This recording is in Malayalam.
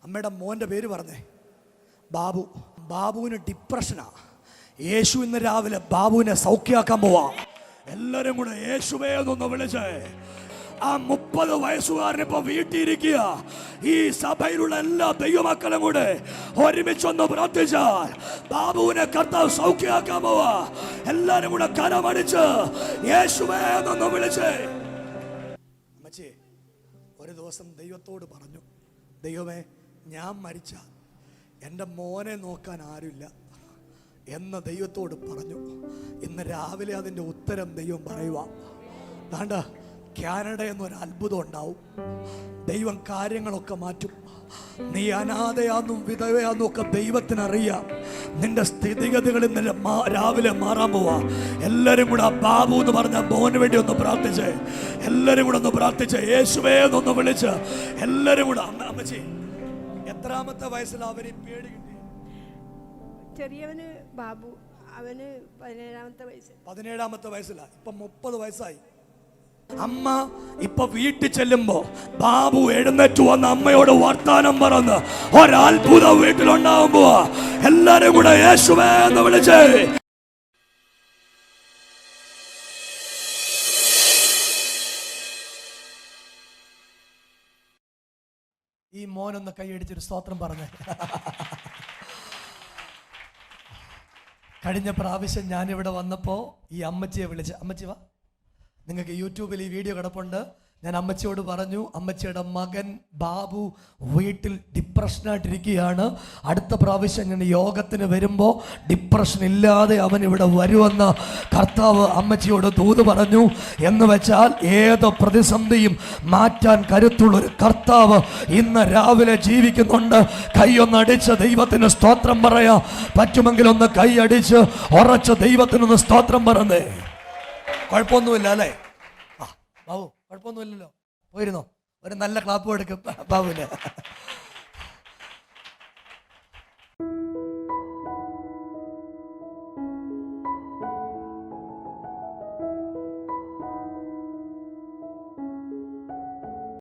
അമ്മയുടെ മോൻ്റെ പേര് പറഞ്ഞേ, ബാബു. ബാബുവിന് ഡിപ്രഷനാ. യേശു ഇന്ന് രാവിലെ ബാബുവിനെ സൗഖ്യമാക്കാൻ പോവാ. എല്ലാരും കൂടെ യേശുവേ എന്നൊന്ന് വിളിച്ചേ. ആ 30 വയസ്സുകാരൻ ഇപ്പൊ വീട്ടിലിരിക്കുക. ഈ സഭയിലുള്ള എല്ലാ ദൈവമക്കളും കൂടെ ഒരുമിച്ചൊന്ന് പ്രാർത്ഥിച്ചാൽ ബാബുവിനെ കർത്താവ് സൗഖ്യമാക്കാൻ പോവാ. എല്ലാരും കൂടെ കരമടിച്ച് യേശുവേ എന്നൊന്ന് വിളിച്ചേ. അമ്മച്ചി ഒരു ദിവസം ദൈവത്തോട് പറഞ്ഞു, ദൈവമേ ഞാൻ മരിച്ച എൻ്റെ മോനെ നോക്കാൻ ആരുമില്ല എന്ന് ദൈവത്തോട് പറഞ്ഞു. ഇന്ന് രാവിലെ അതിൻ്റെ ഉത്തരം ദൈവം പറയുക. വേണ്ട, കാനഡ എന്നൊരു അത്ഭുതം ഉണ്ടാവും. ദൈവം കാര്യങ്ങളൊക്കെ മാറ്റും. നീ അനാഥയാന്നും വിധവയാന്നും ഒക്കെ ദൈവത്തിനറിയാം. നിന്റെ സ്ഥിതിഗതികൾ ഇന്നലെ രാവിലെ മാറാൻ പോവാ. എല്ലാരും കൂടെ ആ ബാബു എന്ന് പറഞ്ഞ മോന് വേണ്ടി ഒന്ന് പ്രാർത്ഥിച്ചേ. എല്ലാരും കൂടെ ഒന്ന് പ്രാർത്ഥിച്ചേ. യേശുവേ എന്നൊന്ന് വിളിച്ച് എല്ലാരും കൂടെ. അമ്മച്ചി എത്രാമത്തെ വയസ്സിൽ അവന് പേടി കിട്ടി? ചെറിയവന് ബാബു, അവന് 17-ാമത്തെ വയസ്സ്. 17-ാമത്തെ വയസ്സിലാ. ഇപ്പൊ 30 വയസ്സായി. അമ്മ ഇപ്പൊ വീട്ടിൽ ചെല്ലുമ്പോ ബാബു എഴുന്നേറ്റ് വന്ന് അമ്മയോട് വർത്താനം പറഞ്ഞ് ഒരത്ഭുതം വീട്ടിലുണ്ടാവുമ്പോ എല്ലാരും കൂടെ യേശുവേ എന്ന് വിളിച്ചേ. ഈ മോനൊന്ന് കൈയടിച്ചൊരു സ്തോത്രം പറഞ്ഞേ. കഴിഞ്ഞ പ്രാവശ്യം ഞാനിവിടെ വന്നപ്പോൾ ഈ അമ്മച്ചിയെ വിളിച്ച്, അമ്മച്ചി വാ, നിങ്ങൾക്ക് യൂട്യൂബിൽ ഈ വീഡിയോ കിടപ്പുണ്ട്. ഞാൻ അമ്മച്ചിയോട് പറഞ്ഞു, അമ്മച്ചിയുടെ മകൻ ബാബു വീട്ടിൽ ഡിപ്രഷനായിട്ടിരിക്കുകയാണ്. അടുത്ത പ്രാവശ്യം ഞാൻ യോഗത്തിന് വരുമ്പോൾ ഡിപ്രഷൻ ഇല്ലാതെ അവൻ ഇവിടെ വരുമെന്ന് കർത്താവ് അമ്മച്ചിയോട് ദൂത് പറഞ്ഞു. എന്ന് വെച്ചാൽ ഏത് പ്രതിസന്ധിയും മാറ്റാൻ കരുത്തുള്ളൊരു കർത്താവ് ഇന്ന് രാവിലെ ജീവിക്കുന്നുണ്ട്. കൈയൊന്നടിച്ച് ദൈവത്തിന് സ്തോത്രം പറയാ. പറ്റുമെങ്കിൽ ഒന്ന് കൈ അടിച്ച് ഉറച്ച് ദൈവത്തിനൊന്ന് സ്തോത്രം പറഞ്ഞേ. കുഴപ്പമൊന്നുമില്ല അല്ലേ? ആ ബാബു കുഴപ്പമൊന്നുമില്ലല്ലോ. പോയിരുന്നോ? ഒരു നല്ല ക്ലാപ്പ് കൊടുക്കും ബാബുവിന്.